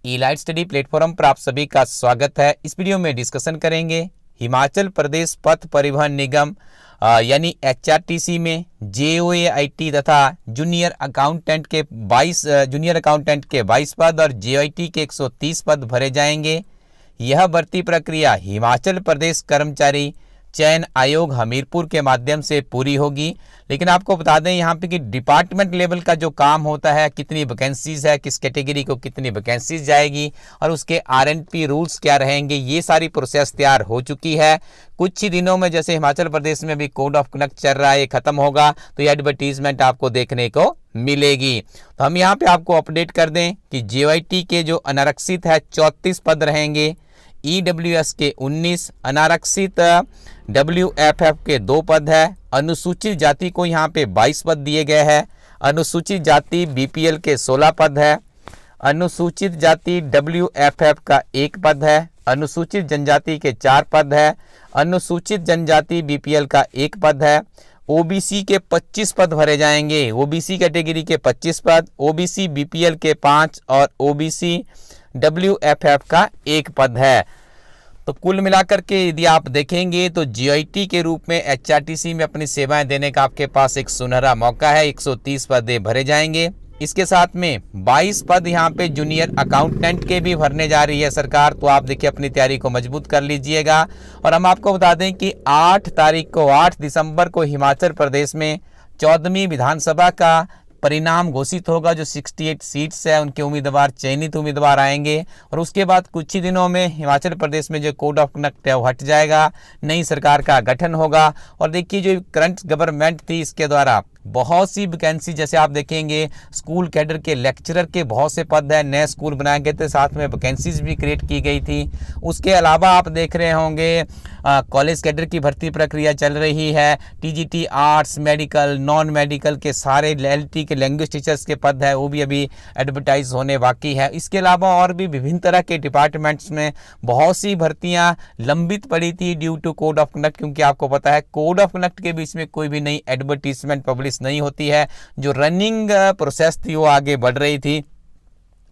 Elite study platform पर आप सभी का स्वागत है। इस वीडियो में डिस्कशन करेंगे हिमाचल प्रदेश पथ परिवहन निगम यानी एचआरटीसी में जेओएआईटी तथा जूनियर अकाउंटेंट के 22 पद और जेओआईटी के 130 पद भरे जाएंगे। यह भर्ती प्रक्रिया हिमाचल प्रदेश कर्मचारी चयन आयोग हमीरपुर के माध्यम से पूरी होगी। लेकिन आपको बता दें यहाँ पे कि डिपार्टमेंट लेवल का जो काम होता है, कितनी वैकेंसीज है, किस कैटेगरी को कितनी वैकेंसीज जाएगी और उसके आरएनपी रूल्स क्या रहेंगे, ये सारी प्रोसेस तैयार हो चुकी है। कुछ ही दिनों में जैसे हिमाचल प्रदेश में भी कोड ऑफ कंडक्ट चल रहा है, ये खत्म होगा तो ये एडवर्टीजमेंट आपको देखने को मिलेगी। तो हम यहाँ पे आपको अपडेट कर दें कि जेओआईटी के जो अनारक्षित है 34 पद रहेंगे, ईडब्ल्यूएस के 19, अनारक्षित डब्ल्यूएफएफ के 2 पद है, अनुसूचित जाति को यहाँ पे 22 पद दिए गए हैं, अनुसूचित जाति बीपीएल के 16 पद है, अनुसूचित जाति डब्ल्यूएफएफ का 1 पद है, अनुसूचित जनजाति के 4 पद है, अनुसूचित जनजाति बीपीएल का 1 पद है, ओबीसी के 25 पद भरे जाएंगे, ओबीसी कैटेगरी के 25 पद, ओबीसी बीपीएल के 5 और ओबीसी डब्ल्यूएफएफ का 1 पद है। तो कुल मिलाकर के यदि आप देखेंगे तो जेओआईटी के रूप में एचआरटीसी में अपनी सेवाएं देने का आपके पास एक सुनहरा मौका है। 130 पद भरे जाएंगे। इसके साथ में 22 पद यहाँ पे जूनियर अकाउंटेंट के भी भरने जा रही है सरकार। तो आप देखिए अपनी तैयारी को मजबूत कर लीजिएगा। और हम आपको बता दें कि 8 दिसंबर को हिमाचल प्रदेश में 14वीं विधानसभा का परिणाम घोषित होगा। जो 68 सीट्स है उनके उम्मीदवार, चयनित उम्मीदवार आएंगे और उसके बाद कुछ ही दिनों में हिमाचल प्रदेश में जो कोड ऑफ कंडक्ट है वो हट जाएगा, नई सरकार का गठन होगा। और देखिए जो करंट गवर्नमेंट थी इसके द्वारा बहुत सी वैकेंसी, जैसे आप देखेंगे स्कूल कैडर के लेक्चरर के बहुत से पद है, नए स्कूल बनाए गए थे, साथ में वैकेंसीज भी क्रिएट की गई थी। उसके अलावा आप देख रहे होंगे कॉलेज कैडर की भर्ती प्रक्रिया चल रही है। TGT arts, medical, non medical के सारे एलटी के लैंग्वेज टीचर्स के पद है वो भी अभी एडवर्टाइज होने बाकी है। इसके अलावा और भी विभिन्न तरह के डिपार्टमेंट्स में बहुत सी भर्तियां लंबित पड़ी थी due to code of conduct, क्योंकि आपको पता है कोड ऑफ कंडक्ट के बीच में कोई भी नई एडवर्टीजमेंट पब्लिश नहीं होती है। जो रनिंग प्रोसेस थी वो आगे बढ़ रही थी,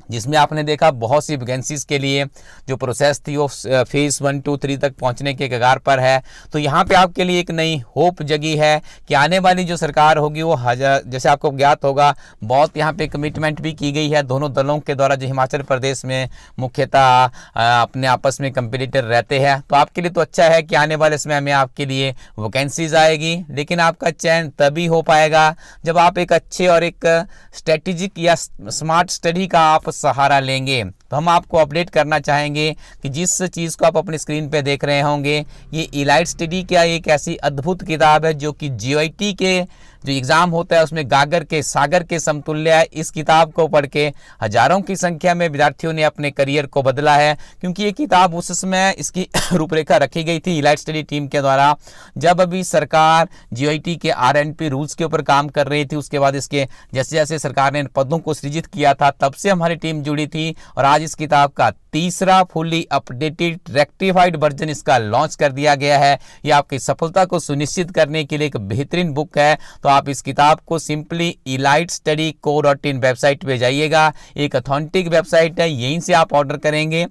जिसमें आपने देखा बहुत सी वैकेंसीज के लिए जो प्रोसेस थी वो फेज 1, 2, 3 तक पहुंचने के कगार पर है। तो यहाँ पे आपके लिए एक नई होप जगी है कि आने वाली जो सरकार होगी वो जैसे आपको ज्ञात होगा बहुत यहाँ पे कमिटमेंट भी की गई है दोनों दलों के द्वारा, जो हिमाचल प्रदेश में मुख्यतः अपने आपस में कंपटीटर रहते हैं। तो आपके लिए तो अच्छा है कि आने वाले समय में आपके लिए वैकेंसीज आएगी, लेकिन आपका चयन तभी हो पाएगा जब आप एक अच्छे और एक स्ट्रेटेजिक या स्मार्ट स्टडी का आप सहारा लेंगे। तो हम आपको अपडेट करना चाहेंगे कि जिस चीज़ को आप अपनी स्क्रीन पे देख रहे होंगे, ये इलाइट स्टडी क्या एक ऐसी अद्भुत किताब है जो कि जेओआईटी के जो एग्ज़ाम होता है उसमें गागर के सागर के समतुल्य है। इस किताब को पढ़ के हजारों की संख्या में विद्यार्थियों ने अपने करियर को बदला है, क्योंकि ये किताब उस समय इसकी रूपरेखा रखी गई थी इलाइट स्टडी टीम के द्वारा जब अभी सरकार जेओआईटी के आरएनपी रूल्स के ऊपर काम कर रही थी। उसके बाद इसके जैसे जैसे सरकार ने इन पदों को सृजित किया था तब से हमारी टीम जुड़ी थी और आज इस किताब का तीसरा फुली अपडेटेड रेक्टिफाइड वर्जन इसका लॉन्च कर दिया गया है। ये आपकी सफलता को सुनिश्चित करने के लिए एक बेहतरीन बुक है। तो आप इस किताब को सिंपली elitestudyco.in वेबसाइट पे जाइएगा, एक ऑथेंटिक वेबसाइट है, यहीं से आप ऑर्डर करेंगे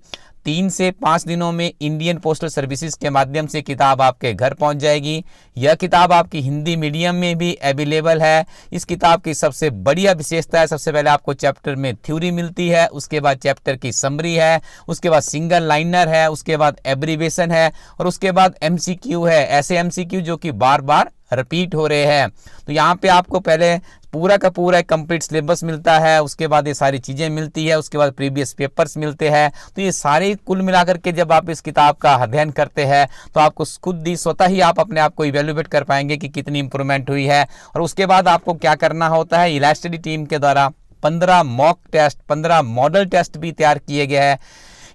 3 से 5 दिनों में इंडियन पोस्टल सर्विसेज के माध्यम से किताब आपके घर पहुंच जाएगी। यह किताब आपकी हिंदी मीडियम में भी अवेलेबल है। इस किताब की सबसे बढ़िया विशेषता है, सबसे पहले आपको चैप्टर में थ्योरी मिलती है, उसके बाद चैप्टर की समरी है, उसके बाद सिंगल लाइनर है, उसके बाद एब्रीवेशन है और उसके बाद एमसीक्यू है। ऐसे एमसीक्यू जो कि बार बार रिपीट हो रहे हैं। तो यहाँ पे आपको पहले पूरा का पूरा एक कंप्लीट सिलेबस मिलता है, उसके बाद ये सारी चीज़ें मिलती है, उसके बाद प्रीवियस पेपर्स मिलते हैं। तो ये सारे कुल मिलाकर के जब आप इस किताब का अध्ययन करते हैं तो आपको खुद ही स्वतः ही आप अपने आप को इवेल्युएट कर पाएंगे कि कितनी इंप्रूवमेंट हुई है। और उसके बाद आपको क्या करना होता है, इलाइट स्टडी टीम के द्वारा 15 मॉक टेस्ट, 15 मॉडल टेस्ट भी तैयार किए गए हैं।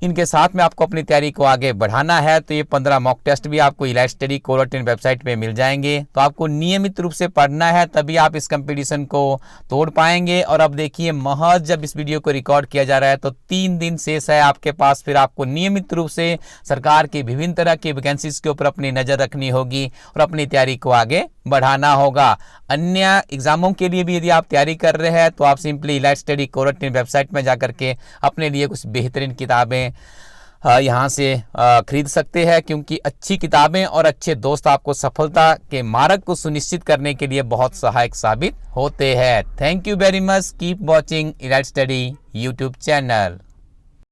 इनके साथ में आपको अपनी तैयारी को आगे बढ़ाना है तो ये 15 मॉक टेस्ट भी आपको elitestudy.co.in वेबसाइट पे मिल जाएंगे। तो आपको नियमित रूप से पढ़ना है, तभी आप इस कंपटीशन को तोड़ पाएंगे। और अब देखिए महज जब इस वीडियो को रिकॉर्ड किया जा रहा है तो 3 दिन शेष है आपके पास, फिर आपको नियमित रूप से सरकार की विभिन्न तरह की वैकेंसीज के ऊपर अपनी नज़र रखनी होगी और अपनी तैयारी को आगे बढ़ाना होगा। अन्य एग्जामों के लिए भी यदि आप तैयारी कर रहे हैं तो आप सिंपली इलाइट स्टडी कोरट वेबसाइट में जाकर के अपने लिए कुछ बेहतरीन किताबें यहाँ से खरीद सकते हैं, क्योंकि अच्छी किताबें और अच्छे दोस्त आपको सफलता के मार्ग को सुनिश्चित करने के लिए बहुत सहायक साबित होते हैं। Thank you very much. Keep watching elite study YouTube channel.